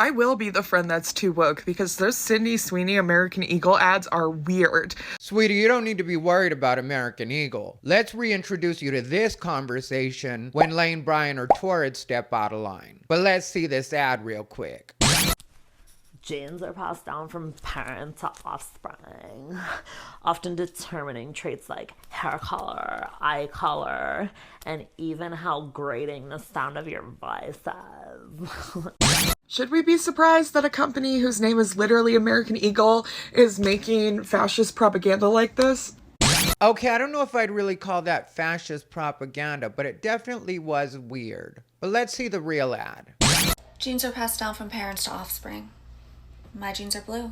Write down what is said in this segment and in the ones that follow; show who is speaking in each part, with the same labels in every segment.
Speaker 1: I will be the friend that's too woke because those Sydney Sweeney American Eagle ads are weird.
Speaker 2: Sweetie, you don't need to be worried about American Eagle. Let's reintroduce you to this conversation when Lane Bryant or Torrid step out of line. But let's see this ad real quick.
Speaker 3: Genes are passed down from parent to offspring, often determining traits like hair color, eye color, and even how grating the sound of your voice is.
Speaker 1: Should we be surprised that a company whose name is literally American Eagle is making fascist propaganda like this?
Speaker 2: Okay, I don't know if I'd really call that fascist propaganda, but it definitely was weird. But let's see the real ad.
Speaker 4: Genes are passed down from parents to offspring. My genes are blue.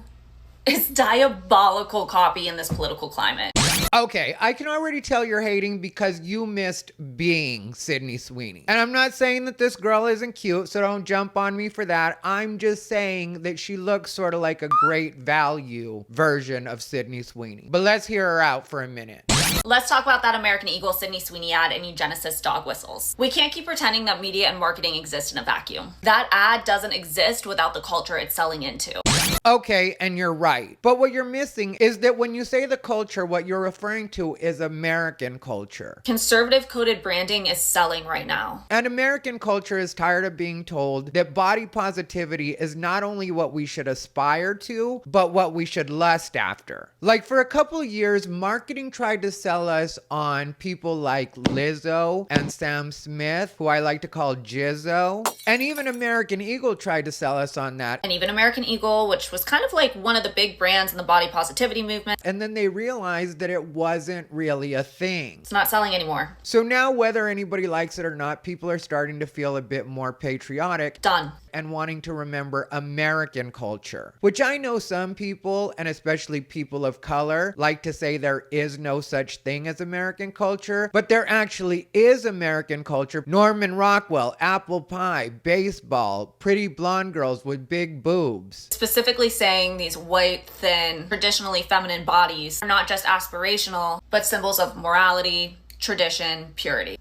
Speaker 4: It's diabolical copy in this political climate.
Speaker 2: Okay, I can already tell you're hating because you missed being Sydney Sweeney. And I'm not saying that this girl isn't cute, so don't jump on me for that. I'm just saying that she looks sort of like a great value version of Sydney Sweeney. But let's hear her out for a minute.
Speaker 4: Let's talk about that American Eagle Sydney Sweeney ad and eugenicist dog whistles. We can't keep pretending that media and marketing exist in a vacuum. That ad doesn't exist without the culture it's selling into.
Speaker 2: Okay, and you're right. But what you're missing is that when you say the culture, what you're referring to is American culture.
Speaker 4: Conservative coded branding is selling right now.
Speaker 2: And American culture is tired of being told that body positivity is not only what we should aspire to, but what we should lust after. Like for a couple of years, marketing tried to sell us on people like Lizzo and Sam Smith, who I like to call Jizzo. And even American Eagle tried to sell us on that.
Speaker 4: And even American Eagle, which was kind of like one of the big brands in the body positivity movement.
Speaker 2: And then they realized that it wasn't really a thing.
Speaker 4: It's not selling anymore.
Speaker 2: So now whether anybody likes it or not, people are starting to feel a bit more patriotic.
Speaker 4: Done.
Speaker 2: And wanting to remember American culture, which I know some people, and especially people of color, like to say there is no such thing as American culture, but there actually is American culture. Norman Rockwell, apple pie, baseball, pretty blonde girls with big boobs.
Speaker 4: Specifically saying these white, thin, traditionally feminine bodies are not just aspirational, but symbols of morality, tradition, purity.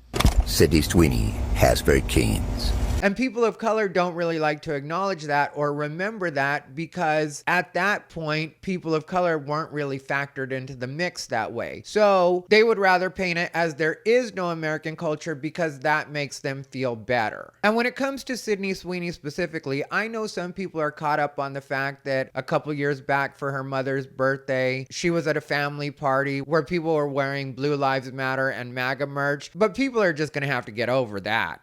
Speaker 5: Sydney Sweeney has very canes.
Speaker 2: And people of color don't really like to acknowledge that or remember that because at that point, people of color weren't really factored into the mix that way. So they would rather paint it as there is no American culture because that makes them feel better. And when it comes to Sydney Sweeney specifically, I know some people are caught up on the fact that a couple years back for her mother's birthday, she was at a family party where people were wearing Blue Lives Matter and MAGA merch, but people are just gonna have to get over that.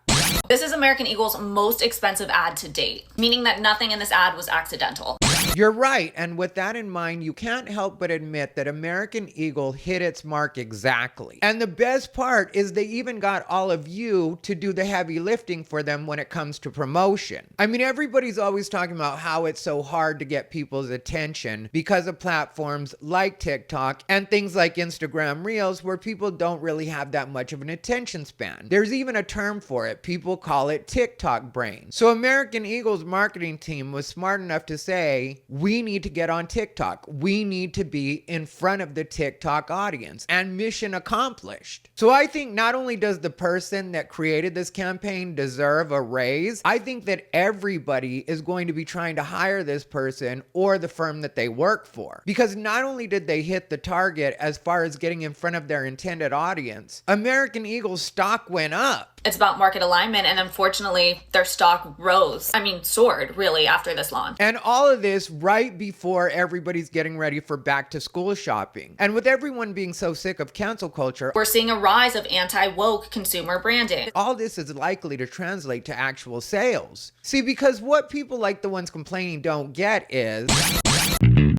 Speaker 4: This is American Eagle's most expensive ad to date, meaning that nothing in this ad was accidental.
Speaker 2: You're right, and with that in mind, you can't help but admit that American Eagle hit its mark exactly. And the best part is they even got all of you to do the heavy lifting for them when it comes to promotion. I mean, everybody's always talking about how it's so hard to get people's attention because of platforms like TikTok and things like Instagram Reels where people don't really have that much of an attention span. There's even a term for it. People call it TikTok brain. So American Eagle's marketing team was smart enough to say, we need to get on TikTok. We need to be in front of the TikTok audience, and mission accomplished. So I think not only does the person that created this campaign deserve a raise, I think that everybody is going to be trying to hire this person or the firm that they work for. Because not only did they hit the target as far as getting in front of their intended audience, American Eagle's stock went up.
Speaker 4: It's about market alignment, and unfortunately, their stock soared, really, after this launch.
Speaker 2: And all of this right before everybody's getting ready for back to school shopping. And with everyone being so sick of cancel culture,
Speaker 4: we're seeing a rise of anti-woke consumer branding.
Speaker 2: All this is likely to translate to actual sales. See, because what people like the ones complaining don't get is...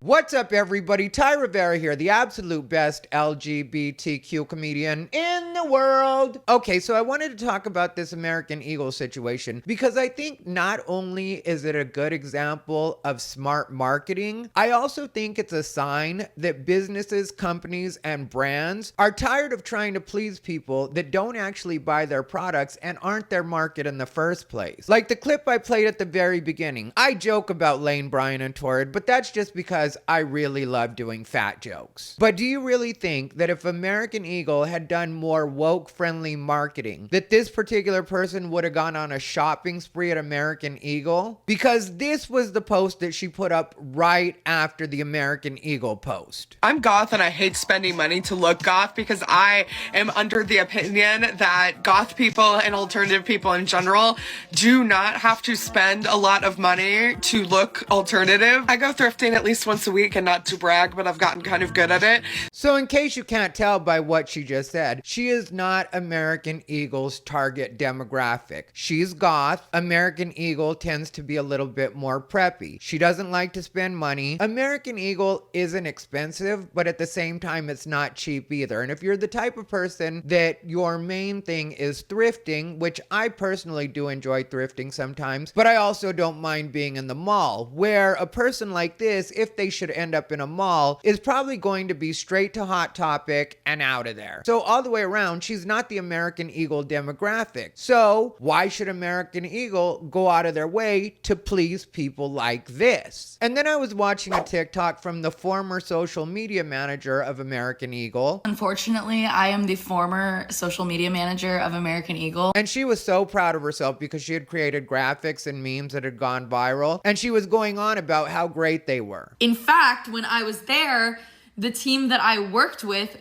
Speaker 2: What's up, everybody? Ty Rivera here, the absolute best LGBTQ comedian in the world. Okay, so I wanted to talk about this American Eagle situation because I think not only is it a good example of smart marketing, I also think it's a sign that businesses, companies, and brands are tired of trying to please people that don't actually buy their products and aren't their market in the first place. Like the clip I played at the very beginning. I joke about Lane Bryant and Torrid, but that's just because I really love doing fat jokes. But do you really think that if American Eagle had done more her woke-friendly marketing that this particular person would have gone on a shopping spree at American Eagle? Because this was the post that she put up right after the American Eagle post.
Speaker 1: I'm goth and I hate spending money to look goth because I am under the opinion that goth people and alternative people in general do not have to spend a lot of money to look alternative. I go thrifting at least once a week, and not to brag, but I've gotten kind of good at it.
Speaker 2: So in case you can't tell by what she just said, she is not American Eagle's target demographic. She's goth. American Eagle tends to be a little bit more preppy. She doesn't like to spend money. American Eagle isn't expensive, but at the same time, it's not cheap either. And if you're the type of person that your main thing is thrifting, which I personally do enjoy thrifting sometimes, but I also don't mind being in the mall, where a person like this, if they should end up in a mall, is probably going to be straight to Hot Topic and out of there. So all the way around, she's not the American Eagle demographic. So why should American Eagle go out of their way to please people like this? And then I was watching a TikTok from the former social media manager of American Eagle.
Speaker 6: Unfortunately, I am the former social media manager of American Eagle.
Speaker 2: And she was so proud of herself because she had created graphics and memes that had gone viral. And she was going on about how great they were.
Speaker 6: In fact, when I was there, the team that I worked with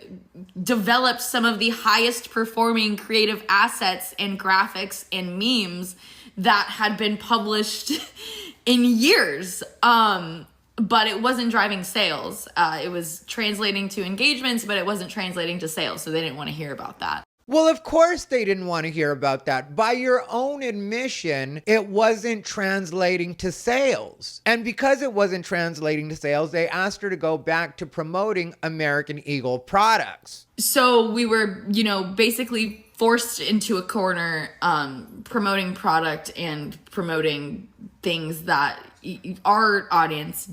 Speaker 6: developed some of the highest performing creative assets and graphics and memes that had been published in years. But it wasn't driving sales. It was translating to engagements, but it wasn't translating to sales. So they didn't want to hear about that.
Speaker 2: Well, of course they didn't want to hear about that. By your own admission, it wasn't translating to sales. And because it wasn't translating to sales, they asked her to go back to promoting American Eagle products.
Speaker 6: So we were, basically forced into a corner, promoting product and promoting things that our audience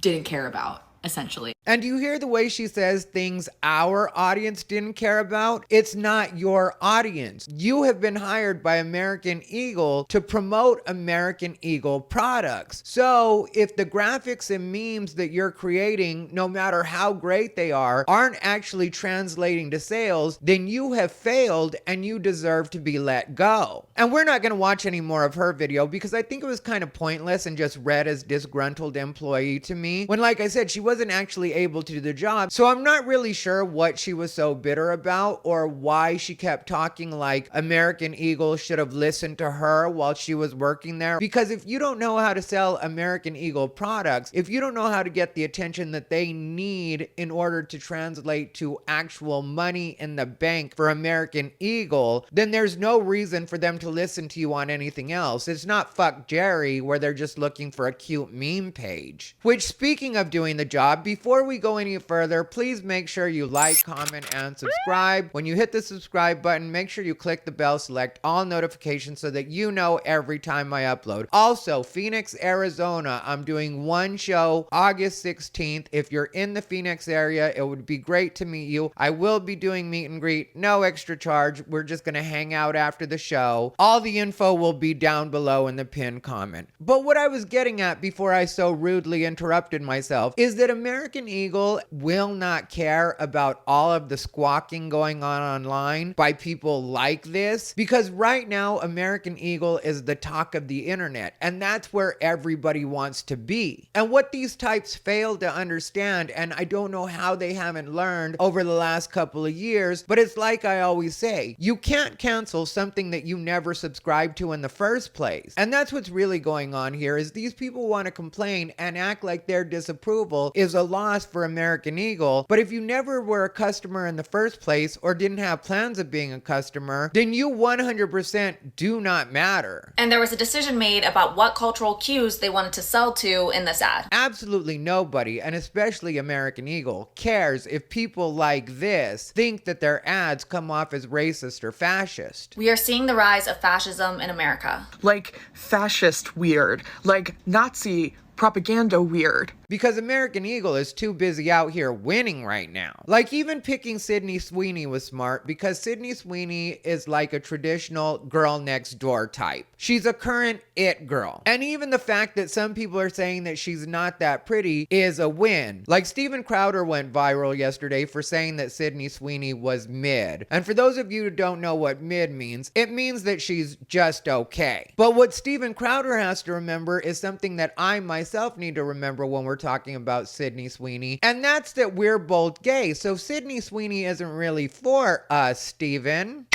Speaker 6: didn't care about, essentially.
Speaker 2: And you hear the way she says things our audience didn't care about? It's not your audience. You have been hired by American Eagle to promote American Eagle products. So if the graphics and memes that you're creating, no matter how great they are, aren't actually translating to sales, then you have failed and you deserve to be let go. And we're not going to watch any more of her video because I think it was kind of pointless and just read as disgruntled employee to me. When, like I said, she wasn't actually able to do the job. So I'm not really sure what she was so bitter about or why she kept talking like American Eagle should have listened to her while she was working there. Because if you don't know how to sell American Eagle products, if you don't know how to get the attention that they need in order to translate to actual money in the bank for American Eagle, then there's no reason for them to listen to you on anything else. It's not Fuck Jerry where they're just looking for a cute meme page. Which, speaking of doing the job, before we go any further, please make sure you like, comment, and subscribe. When you hit the subscribe button, make sure you click the bell, select all notifications so that you know every time I upload. Also, Phoenix, Arizona, I'm doing one show August 16th. If you're in the Phoenix area, it would be great to meet you. I will be doing meet and greet, no extra charge. We're just gonna hang out after the show. All the info will be down below in the pinned comment. But what I was getting at before I so rudely interrupted myself is that American Eagle will not care about all of the squawking going on online by people like this, because right now American Eagle is the talk of the internet, and that's where everybody wants to be. And what these types fail to understand, and I don't know how they haven't learned over the last couple of years, but it's like I always say, you can't cancel something that you never subscribed to in the first place. And that's what's really going on here, is these people want to complain and act like their disapproval is a loss for American Eagle. But if you never were a customer in the first place or didn't have plans of being a customer, then you 100% do not matter.
Speaker 4: And there was a decision made about what cultural cues they wanted to sell to in this ad.
Speaker 2: Absolutely nobody, and especially American Eagle, cares if people like this think that their ads come off as racist or fascist.
Speaker 4: We are seeing the rise of fascism in America.
Speaker 1: Like fascist weird, like Nazi propaganda weird.
Speaker 2: because American Eagle is too busy out here winning right now. Like, even picking Sydney Sweeney was smart, because Sydney Sweeney is like a traditional girl next door type. She's a current it girl. And even the fact that some people are saying that she's not that pretty is a win. Like, Steven Crowder went viral yesterday for saying that Sydney Sweeney was mid. And for those of you who don't know what mid means, it means that she's just okay. But what Steven Crowder has to remember is something that I myself need to remember when we're talking about Sydney Sweeney, and that's that we're both gay. So Sydney Sweeney isn't really for us, Steven.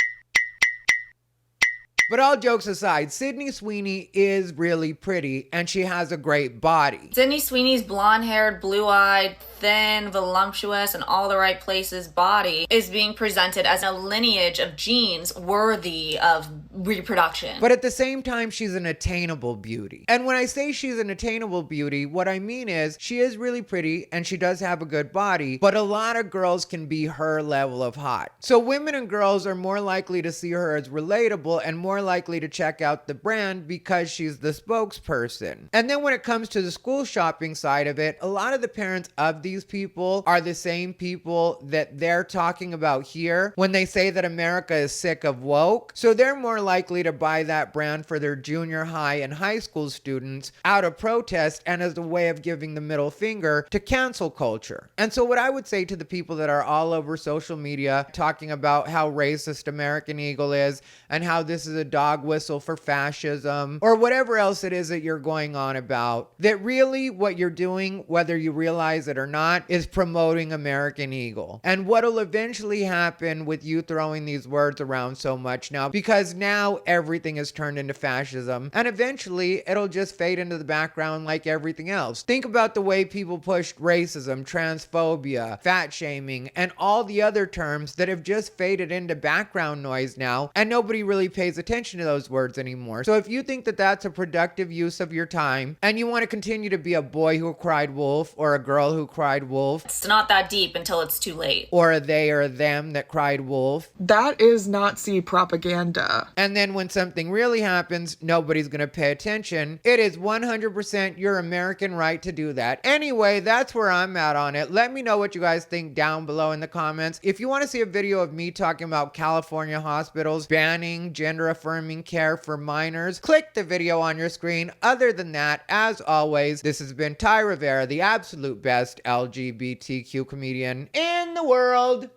Speaker 2: But all jokes aside, Sydney Sweeney is really pretty, and she has a great body.
Speaker 4: Sydney Sweeney's blonde-haired, blue-eyed, thin, voluptuous, and all the right places body is being presented as a lineage of genes worthy of reproduction.
Speaker 2: But at the same time, she's an attainable beauty. And when I say she's an attainable beauty, what I mean is she is really pretty and she does have a good body, but a lot of girls can be her level of hot. So women and girls are more likely to see her as relatable and more likely to check out the brand because she's the spokesperson. And then when it comes to the school shopping side of it, a lot of the parents of these people are the same people that they're talking about here when they say that America is sick of woke. So they're more likely to buy that brand for their junior high and high school students out of protest and as a way of giving the middle finger to cancel culture. And so what I would say to the people that are all over social media talking about how racist American Eagle is and how this is a dog whistle for fascism or whatever else it is that you're going on about, that really what you're doing, whether you realize it or not, is promoting American Eagle. And what'll eventually happen with you throwing these words around so much now, because now everything is turned into fascism, and eventually it'll just fade into the background like everything else. Think about the way people pushed racism, transphobia, fat shaming, and all the other terms that have just faded into background noise now, and nobody really pays attention to those words anymore. So if you think that that's a productive use of your time, and you want to continue to be a boy who cried wolf, or a girl who cried wolf,
Speaker 4: It's not that deep until it's too late.
Speaker 2: or a they or them that cried wolf,
Speaker 1: That is Nazi propaganda.
Speaker 2: and then when something really happens, nobody's going to pay attention, it is 100% your American right to do that. Anyway, that's where I'm at on it. Let me know what you guys think down below in the comments. If you want to see a video of me talking about California hospitals banning gender-affirming care for minors, click the video on your screen. Other than that, as always, this has been Ty Rivera, the absolute best LGBTQ comedian in the world.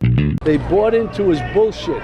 Speaker 7: They bought into his bullshit.